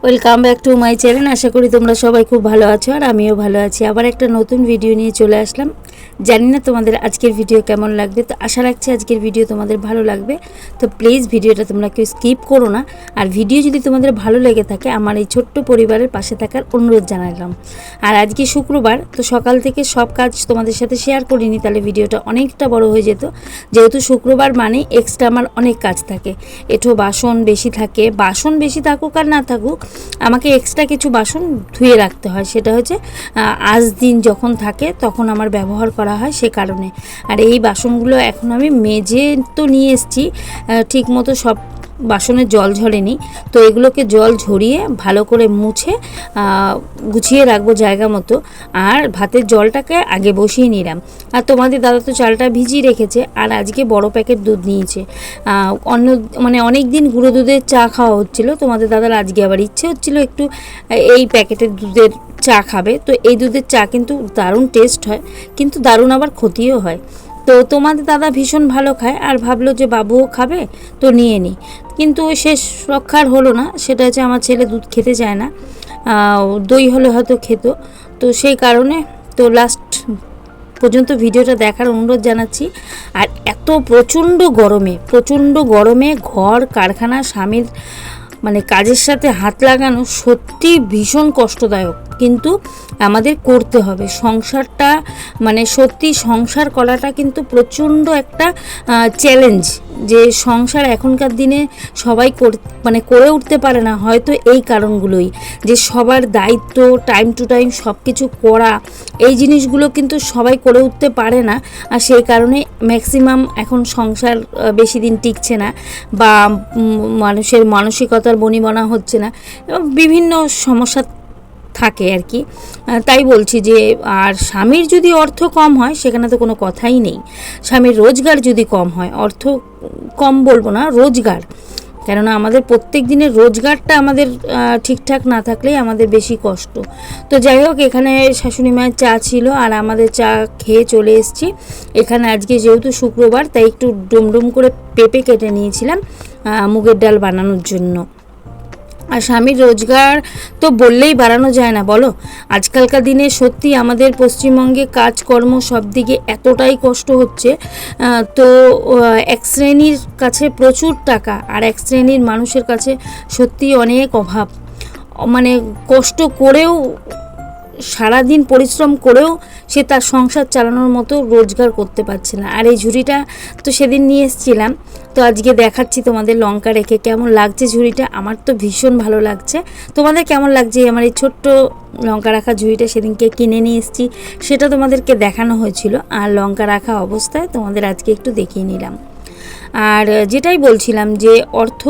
Welcome back to my channel. আশা করি তোমরা সবাই খুব ভালো আছো আর আমিও ভালো আছি। আবার একটা নতুন ভিডিও নিয়ে চলে আসলাম। জানি না তোমাদের আজকের ভিডিও কেমন লাগবে, তো আশা রাখছি আজকের ভিডিও তোমাদের ভালো লাগবে। তো প্লিজ ভিডিওটা তোমরা কেউ স্কিপ করো না। আর ভিডিও যদি তোমাদের ভালো লেগে থাকে আমার এই ছোট্ট পরিবারের পাশে থাকার অনুরোধ জানালাম। আর আজকে শুক্রবার, তো সকাল থেকে সব কাজ তোমাদের সাথে শেয়ার করিনি, তাহলে ভিডিওটা অনেকটা বড় হয়ে যেত। যেহেতু শুক্রবার মানে এক্সট্রা আমার অনেক কাজ থাকে, এঁঠো বাসন বেশি থাকে, বাসন বেশি থাকুক আর না থাকুক আমাকে এক্সট্রা কিছু বাসন ধুয়ে রাখতে হয়। সেটা হচ্ছে আজ দিন যখন থাকে তখন আমার ব্যবহার করা হয়, সে কারণে। আর এই বাসনগুলো এখন আমি মেজে তো নিয়ে এসেছি, ঠিক মতো সব বাসনে জল ঝরেনি, তো এগুলোকে জল ঝরিয়ে ভালো করে মুছে গুছিয়ে রাখবো জায়গা মতো। আর ভাতের জলটাকে আগে বসিয়ে নিলাম। আর তোমাদের দাদা তো চালটা ভিজিয়ে রেখেছে, আর আজকে বড় প্যাকেট দুধ নিয়েছে। অন্য মানে অনেক দিন গুঁড়ো দুধের চা খাওয়া হচ্ছিলো, তোমাদের দাদার আজকে আবার ইচ্ছে হচ্ছিলো একটু এই প্যাকেটের দুধের চা খাবে। তো এই দুধের চা কিন্তু দারুণ টেস্ট হয়, কিন্তু দারুণ আবার ক্ষতিও হয়। তো তোমাদের দাদা ভীষণ ভালো খায় আর ভাবলো যে বাবুও খাবে, তো নিয়ে নিই। কিন্তু শেষ রক্ষার হলো না, সেটা হচ্ছে আমার ছেলে দুধ খেতে চায় না, দই হলে হয়তো খেত। তো সেই কারণে তো লাস্ট পর্যন্ত ভিডিওটা দেখার অনুরোধ জানাচ্ছি। আর এত প্রচণ্ড গরমে ঘর কারখানা স্বামীর মানে কাজের সাথে হাত লাগানো সত্যি ভীষণ কষ্টদায়ক, কিন্তু আমাদের করতে হবে। সংসারটা মানে সত্যি সংসার করাটা কিন্তু প্রচণ্ড একটা চ্যালেঞ্জ। যে সংসার এখনকার দিনে সবাই মানে করে উঠতে পারে না, হয়তো এই কারণগুলোই, যে সবার দায়িত্ব টাইম টু টাইম সব কিছু করা, এই জিনিসগুলো কিন্তু সবাই করে উঠতে পারে না। আর সেই কারণে ম্যাক্সিমাম এখন সংসার বেশি দিন টিকছে না, বা মানুষের মানসিকতার বনিবনা হচ্ছে না, এবং বিভিন্ন সমস্যা থাকে আর কি। তাই বলছি যে, আর স্বামীর যদি অর্থ কম হয় সেখানে তো কোনো কথাই নেই। স্বামীর রোজগার যদি কম হয়, অর্থ কম বলবো না, রোজগার, কেননা আমাদের প্রত্যেক দিনের রোজগারটা আমাদের ঠিকঠাক না থাকলেই আমাদের বেশি কষ্ট। তো যাই হোক, এখানে শাশুড়ি মায়ের চা ছিল আর আমাদের চা খেয়ে চলে এসেছি। এখানে আজকে যেহেতু শুক্রবার, তাই একটু ডুমডুম করে পেঁপে কেটে নিয়েছিলাম মুগের ডাল বানানোর জন্য। আর স্বামীর রোজগার তো বললেই বাড়ানো যায় না, বলো। আজকালকার দিনে সত্যি আমাদের পশ্চিমবঙ্গে কাজকর্ম সব দিকে এতটাই কষ্ট হচ্ছে, তো এক শ্রেণীর কাছে প্রচুর টাকা আর এক শ্রেণীর মানুষের কাছে সত্যি অনেক অভাব। মানে কষ্ট করেও, সারাদিন পরিশ্রম করেও সে তার সংসার চালানোর মতো রোজগার করতে পারছে না। আর এই ঝুড়িটা তো সেদিন নিয়ে এসেছিলাম, তো আজকে দেখাচ্ছি তোমাদের লঙ্কা রেখে কেমন লাগছে ঝুড়িটা। আমার তো ভীষণ ভালো লাগছে। তোমাদের কেমন লাগছে আমার এই ছোট্ট লঙ্কা রাখা ঝুড়িটা? সেদিনকে কিনে নিয়ে এসেছি, সেটা তোমাদেরকে দেখানো হয়েছিল, আর লঙ্কা রাখা অবস্থায় তোমাদের আজকে একটু দেখিয়ে নিলাম। আর যেটাই বলছিলাম যে অর্থ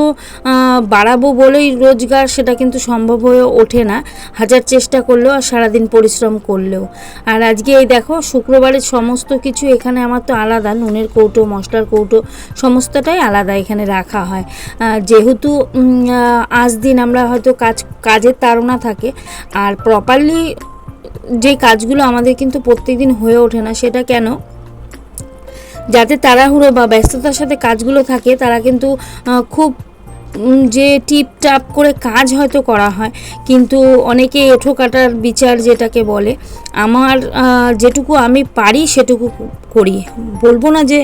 বাড়াবো বলেই রোজগার, সেটা কিন্তু সম্ভব হয়ে ওঠে না, হাজার চেষ্টা করলেও আর সারাদিন পরিশ্রম করলেও। আর আজকে এই দেখো, শুক্রবারের সমস্ত কিছু এখানে আমার তো আলাদা, নুনের কৌটো, মশলার কৌটো, সমস্তটাই আলাদা এখানে রাখা হয়। যেহেতু আজ দিন আমরা হয়তো কাজের তাড়না থাকে, আর প্রপারলি যে কাজগুলো আমাদের কিন্তু প্রত্যেকদিন হয়ে ওঠে না। সেটা কেন? যাতে তাড়াহুড়ো বা ব্যস্ততার সাথে কাজগুলো থাকে, তারা কিন্তু খুব যে টিপটাপ করে কাজ হয়তো করা হয়, কিন্তু অনেকে এঁঠো কাটার বিচার যেটাকে বলে, আমার যেটুকু আমি পারি সেটুকু করি। বলবো না যে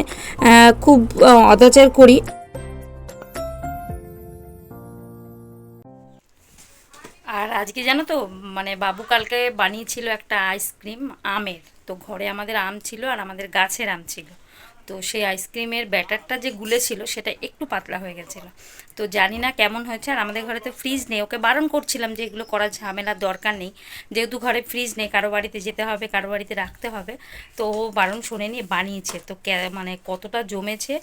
খুব অত্যাচার করি। আর আজকে জানো তো, মানে বাবু কালকে বানিয়েছিল একটা আইসক্রিম আমের। তো ঘরে আমাদের আম ছিল আর আমাদের গাছের আম ছিল, তো সেই আইসক্রিমের ব্যাটারটা যে গুলেছিল সেটা একটু পাতলা হয়ে গেছিলো। তো জানি না কেমন হয়েছে। আর আমাদের ঘরে তো ফ্রিজ নেই, ওকে বারণ করছিলাম যে এগুলো করার ঝামেলার দরকার নেই, যেহেতু ঘরে ফ্রিজ নেই, কারো বাড়িতে যেতে হবে, কারো বাড়িতে রাখতে হবে। তো ও বারণ শোনেনি, বানিয়েছে। তো মানে কতটা জমেছে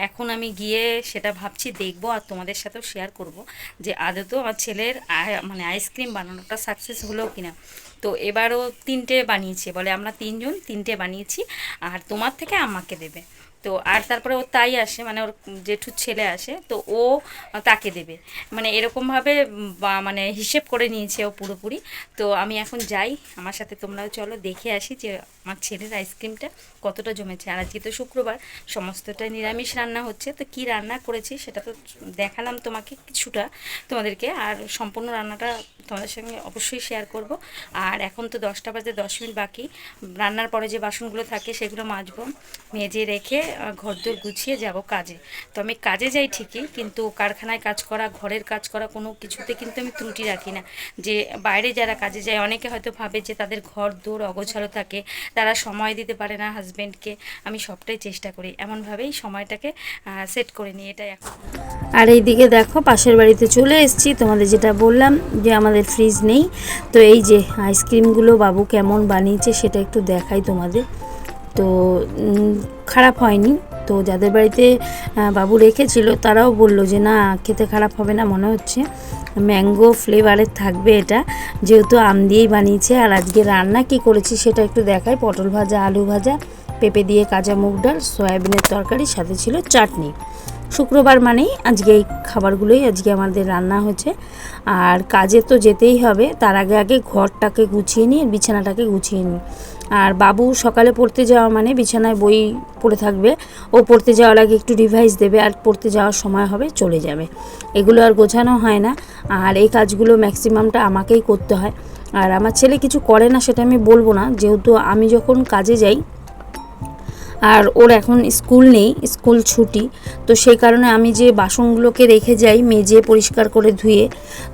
এখন আমি গিয়ে সেটা ভাবছি, দেখবো আর তোমাদের সাথেও শেয়ার করব যে আদৌ আমার ছেলের মানে আইসক্রিম বানানোটা সাকসেস হলো কিনা। তো এবারও 3টে বানিয়েছে, বলে আমরা 3জন 3টে বানিয়েছি আর তোমার থেকে আমাকে দেবে। তো আর তারপরে ওর তাই আসে, মানে ওর জেঠুর ছেলে আসে, তো ও তাকে দেবে, মানে এরকমভাবে মানে হিসেব করে নিয়েছে ও পুরোপুরি। তো আমি এখন যাই, আমার সাথে তোমরাও চলো দেখে আসি যে আমার ছেলের আইসক্রিমটা কতটা জমেছে। আর আজকে তো শুক্রবার, সমস্তটা নিরামিষ রান্না হচ্ছে, তো কি রান্না করেছি সেটা তো দেখালাম তোমাকে কিছুটা তোমাদেরকে, আর সম্পূর্ণ রান্নাটা তোমাদের সঙ্গে অবশ্যই শেয়ার করব। আর এখন তো 10টা বাজে 10 মিনিট বাকি, রান্নার পরে যে বাসনগুলো থাকে সেগুলো মাজবো, মেজে রেখে ঘরদোর গুছিয়ে যাব কাজে। তো আমি কাজে যাই ঠিকই, কিন্তু কারখানায় কাজ করা, ঘরের কাজ করা, কোনো কিছুতে কিন্তু আমি ত্রুটি রাখি না। যে বাইরে যারা কাজে যায় অনেকে হয়তো ভাবে যে তাদের ঘর দৌড় অগোছালো থাকে, তারা সময় দিতে পারে না হাজব্যান্ডকে, আমি সবটাই চেষ্টা করি এমনভাবেই সময়টাকে সেট করে নিই, এটাই এখন। আর এইদিকে দেখো পাশের বাড়িতে চলে এসেছি, তোমাদের যেটা বললাম যে আমাদের ফ্রিজ নেই, তো এই যে আইসক্রিমগুলো বাবু কেমন বানিয়েছে সেটা একটু দেখাই তোমাদের। তো খারাপ হয়নি, তো যাদের বাড়িতে বাবু রেখেছিল তারাও বলল যে না খেতে খারাপ হবে না, মনে হচ্ছে ম্যাঙ্গো ফ্লেভারের থাকবে এটা, যেহেতু আম দিয়েই বানিয়েছে। আর আজকে রান্না কি করেছি সেটা একটু দেখাই। পটল ভাজা, আলু ভাজা, পেঁপে দিয়ে কাঁচা মুগ ডাল, সয়াবিনের তরকারি, সাথে ছিল চাটনি। শুক্রবার মানেই আজকে এই খাবারগুলোই আজকে আমাদের রান্না হয়েছে। আর কাজে তো যেতেই হবে, তার আগে আগে ঘরটাকে গুছিয়ে নিই, বিছানাটাকে গুছিয়ে নিই। আর বাবু সকালে পড়তে যাওয়া মানে বিছানায় বই পড়ে থাকবে, ও পড়তে যাওয়ার আগে একটু রিভাইজ দেবে, আর পড়তে যাওয়ার সময় হবে চলে যাবে, এগুলো আর গোছানো হয় না। আর এই কাজগুলো ম্যাক্সিমামটা আমাকেই করতে হয়। আর আমার ছেলে কিছু করে না সেটা আমি বলবো না, যেহেতু আমি যখন কাজে যাই আর ওর এখন স্কুল নেই, স্কুল ছুটি, তো সেই কারণে আমি যে বাসনগুলোকে রেখে যাই মেজে পরিষ্কার করে ধুয়ে,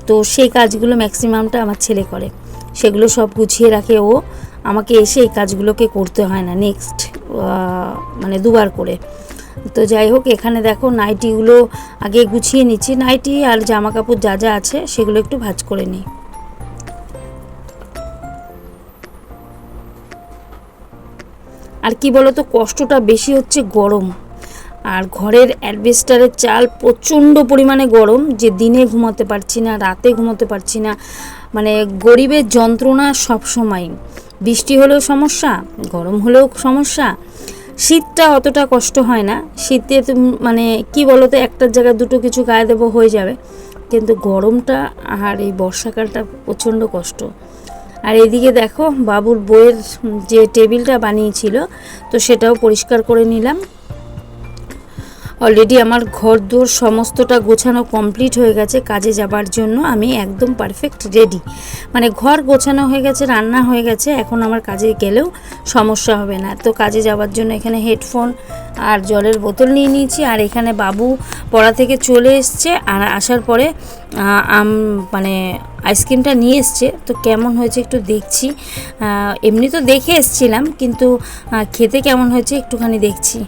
তো সেই কাজগুলো ম্যাক্সিমামটা আমার ছেলে করে, সেগুলো সব গুছিয়ে রাখে ও, আমাকে এসে এই কাজগুলোকে করতে হয় না নেক্সট মানে দুবার করে। তো যাই হোক, এখানে দেখো নাইটিগুলো আগে গুছিয়ে নিচ্ছি, নাইটি আর জামা কাপড় যা যা আছে সেগুলো একটু ভাঁজ করে নিই। আর কি বলো তো, কষ্টটা বেশি হচ্ছে গরম, আর ঘরের অ্যালবেস্টারের চাল প্রচণ্ড পরিমাণে গরম, যে দিনে ঘুমাতে পারছি না, রাতে ঘুমাতে পারছি না, মানে গরিবের যন্ত্রণা সব সময়। বৃষ্টি হলেও সমস্যা, গরম হলেও সমস্যা। শীতটা অতটা কষ্ট হয় না, শীতে মানে কি বলো তো, একটার জায়গায় দুটো কিছু গায়ে দেবো হয়ে যাবে, কিন্তু গরমটা আর এই বর্ষাকালটা প্রচণ্ড কষ্ট। আর এদিকে দেখো বাবুর বইয়ের যে টেবিলটা বানিয়েছিল, তো সেটাও পরিষ্কার করে নিলাম। অলরেডি আমার ঘরদোর সমস্তটা গোছানো কমপ্লিট হয়ে গেছে, কাজে যাবার জন্য আমি একদম পারফেক্ট রেডি, মানে ঘর গোছানো হয়ে গেছে, রান্না হয়ে গেছে, এখন আমার কাজে গেলেও সমস্যা হবে না। তো কাজে যাওয়ার জন্য এখানে হেডফোন আর জলের বোতল নিয়ে নিয়েছি। আর এখানে বাবু পড়া থেকে চলে এসছে, আর আসার পরে মানে আইসক্রিমটা নিয়ে এসছে, তো কেমন হয়েছে একটু দেখছি। এমনি তো দেখে এসছিলাম, কিন্তু খেতে কেমন হয়েছে একটুখানি দেখছি।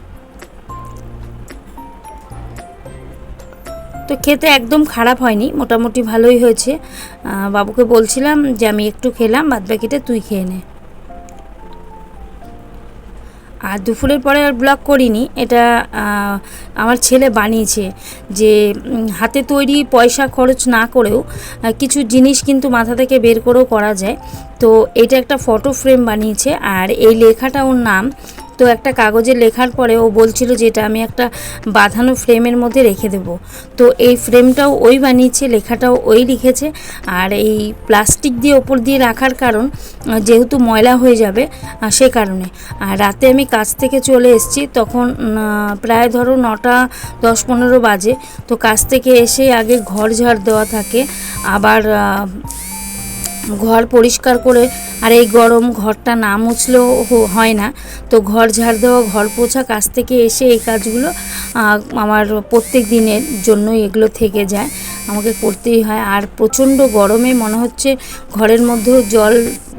তো খেতে একদম খারাপ হয়নি, মোটামুটি ভালোই হয়েছে। বাবুকে বলছিলাম যে আমি একটু খেলাম, বাদবাকিটা তুই খেয়ে নে। আর দুপুরের পরে আর ব্লগ করিনি, এটা আমার ছেলে বানিয়েছে, যে হাতে তৈরি পয়সা খরচ না করেও কিছু জিনিস কিন্তু মাথা থেকে বের করেও করা যায়। তো এটা একটা ফটো ফ্রেম বানিয়েছে, আর এই লেখাটা ওর নাম। তো একটা কাগজে লেখার পরে ও বলছিল যে এটা আমি একটা বাঁধানো ফ্রেমের মধ্যে রেখে দেব। তো এই ফ্রেমটাও ওই বানিয়েছে, লেখাটাও ওই লিখেছে। আর এই প্লাস্টিক দিয়ে ওপর দিয়ে রাখার কারণ, যেহেতু ময়লা হয়ে যাবে সে কারণে। আর রাতে আমি কাজ থেকে চলে এসেছি, তখন প্রায় ধরো 9টা 10-15 বাজে। তো কাজ থেকে এসে আগে ঘর ঝাড় দেওয়া থাকে, আবার ঘর পরিষ্কার করে, আর এই গরম ঘরটা না মুছলেও হয় না, তো ঘর ঝাড় দেওয়া, ঘর পোছা, কাজ থেকে এসে এই কাজগুলো আমার প্রত্যেক দিনের জন্যই এগুলো থেকে যায়, আমাকে করতেই হয়। আর প্রচণ্ড গরমে মনে হচ্ছে ঘরের মধ্যেও জল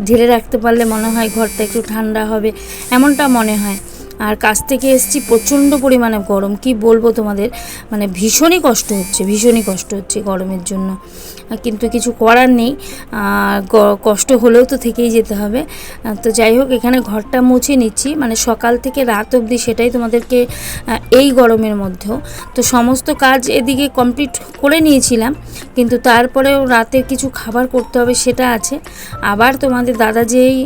ঢেলে রাখতে পারলে মনে হয় ঘরটা একটু ঠান্ডা হবে, এমনটা মনে হয়। আর কাজ থেকে এসেছি, প্রচণ্ড পরিমাণে গরম, কি বলবো তোমাদের, মানে ভীষণই কষ্ট হচ্ছে গরমের জন্য, কিন্তু কিছু করার নেই, কষ্ট হলেও তো থেকেই যেতে হবে। তো যাই হোক, এখানে ঘরটা মুছে নিচ্ছি, মানে সকাল থেকে রাত অবধি, সেটাই তোমাদেরকে এই গরমের মধ্যেও তো সমস্ত কাজ এদিকে কমপ্লিট করে নিয়েছিলাম, কিন্তু তারপরেও রাতে কিছু খাবার করতে হবে সেটা আছে। আবার তোমাদের দাদা যেই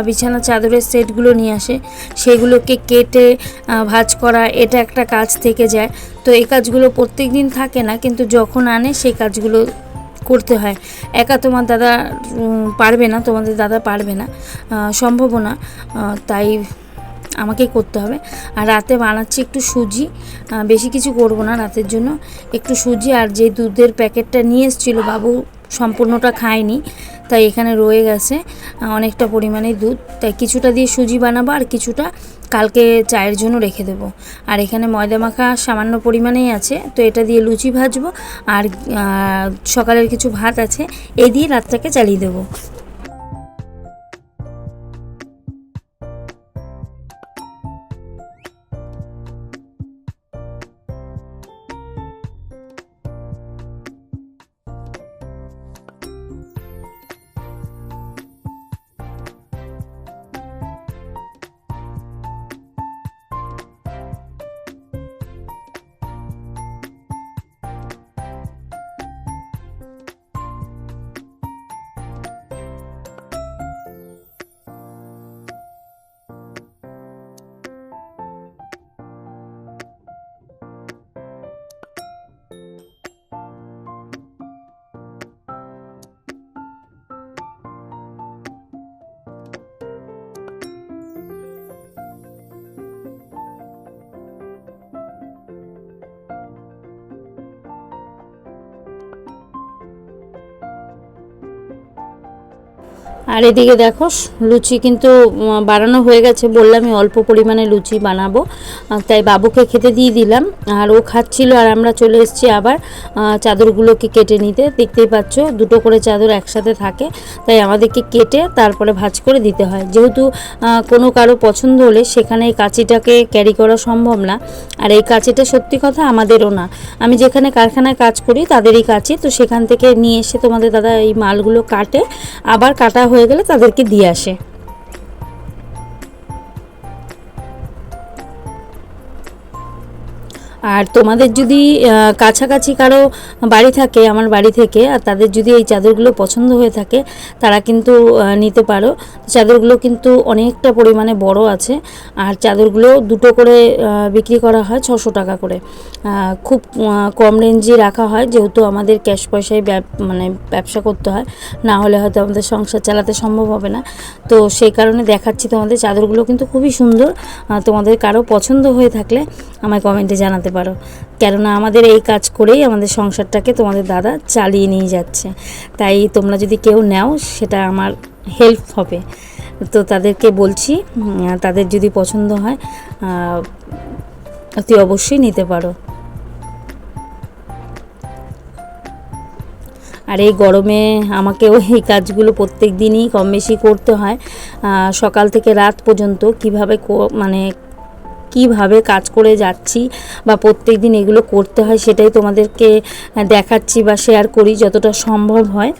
বিছানা চাদরের সেটগুলো নিয়ে আসে, সেগুলোকে কেটে কেটে ভাজ করা এটা একটা কাজ থেকে যায়। তো এই কাজগুলো প্রত্যেক দিন থাকে না, কিন্তু যখন আনে সেই কাজগুলো করতে হয়। একা তোমার দাদা পারবে না, তোমাদের দাদা পারবে না, সম্ভব না, তাই আমাকেই করতে হবে। আর রাতে বানাচ্ছি একটু সুজি, বেশি কিছু করব না রাতের জন্য, একটু সুজি। আর যে দুধের প্যাকেটটা নিয়ে এসেছিলো বাবু সম্পূর্ণটা খায়নি, তাই এখানে রয়ে গেছে অনেকটা পরিমাণে দুধ, তাই কিছুটা দিয়ে সুজি বানাবো আর কিছুটা কালকে চায়ের জন্য রেখে দেবো। আর এখানে ময়দা মাখা সামান্য পরিমাণেই আছে, তো এটা দিয়ে লুচি ভাজবো। আর সকালের কিছু ভাত আছে, এই দিয়ে রাতটাকে চালিয়ে দেবো। আর এদিকে দেখো লুচি কিন্তু বানানো হয়ে গেছে, বললামই অল্প পরিমাণে লুচি বানাবো, তাই বাবুকে খেতে দিয়ে দিলাম। আর ও খাচ্ছিল, আর আমরা চলে এসেছি আবার চাদরগুলোকে কেটে নিতে। দেখতেই পাচ্ছ দুটো করে চাদর একসাথে থাকে, তাই আমাদেরকে কেটে তারপরে ভাঁজ করে দিতে হয়। যেহেতু কোনো কারো পছন্দ হলে সেখানে এই কাঁচিটাকে ক্যারি করা সম্ভব না। আর এই কাঁচিটা সত্যি কথা আমাদেরও না, আমি যেখানে কারখানায় কাজ করি তাদেরই কাঁচি, তো সেখান থেকে নিয়ে এসে তোমাদের দাদা এই মালগুলো কাটে, আবার কাটা হয়ে গেলে তাদেরকে দিয়ে আসে। আর তোমাদের যদি কাছাকাছি কারো বাড়ি থাকে আমার বাড়ি থেকে, আর তাদের যদি এই চাদরগুলো পছন্দ হয়ে থাকে তারা কিন্তু নিতে পারো। চাদরগুলো কিন্তু অনেকটা পরিমাণে বড় আছে, আর চাদরগুলো দুটো করে বিক্রি করা হয় 600 টাকা করে। খুব কম রেঞ্জে রাখা হয়, যেহেতু আমাদের ক্যাশ পয়সায় মানে ব্যবসা করতে হয়, না হলে হয়তো আমাদের সংসার চালাতে সম্ভব হবে না। তো সেই কারণে দেখাচ্ছি তোমাদের, চাদরগুলো কিন্তু খুবই সুন্দর। তোমাদের কারো পছন্দ হয়ে থাকলে আমায় কমেন্টে জানাতে পারো, কেননা আমাদের এই কাজ করেই আমাদের সংসারটাকে তোমাদের দাদা চালিয়ে নিয়ে যাচ্ছে। তাই তোমরা যদি কেউ নাও সেটা আমার হেল্প হবে। তো তাদেরকে বলছি, তাদের যদি পছন্দ হয় অতি অবশ্যই নিতে পারো। আর এই গরমে আমাকেও এই কাজগুলো প্রত্যেক দিনই কম বেশি করতে হয়, সকাল থেকে রাত পর্যন্ত কিভাবে কাজ করে যাচ্ছি বা প্রত্যেক দিন এগুলো করতে হয় সেটাই তোমাদেরকে দেখাচ্ছি বা শেয়ার করি যতটা সম্ভব হয়।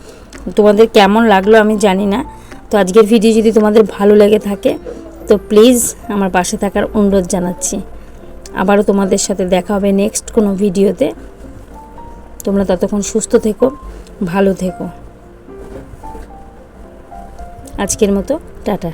তোমাদের কেমন লাগলো আমি জানি না। তো আজকের ভিডিও যদি তোমাদের ভালো লেগে থাকে তো প্লিজ আমার পাশে থাকার অনুরোধ জানাচ্ছি। আবারও তোমাদের সাথে দেখা হবে নেক্সট কোনো ভিডিওতে। তোমরা ততক্ষণ সুস্থ থেকো, ভালো থেকো। আজকের মতো টাটা।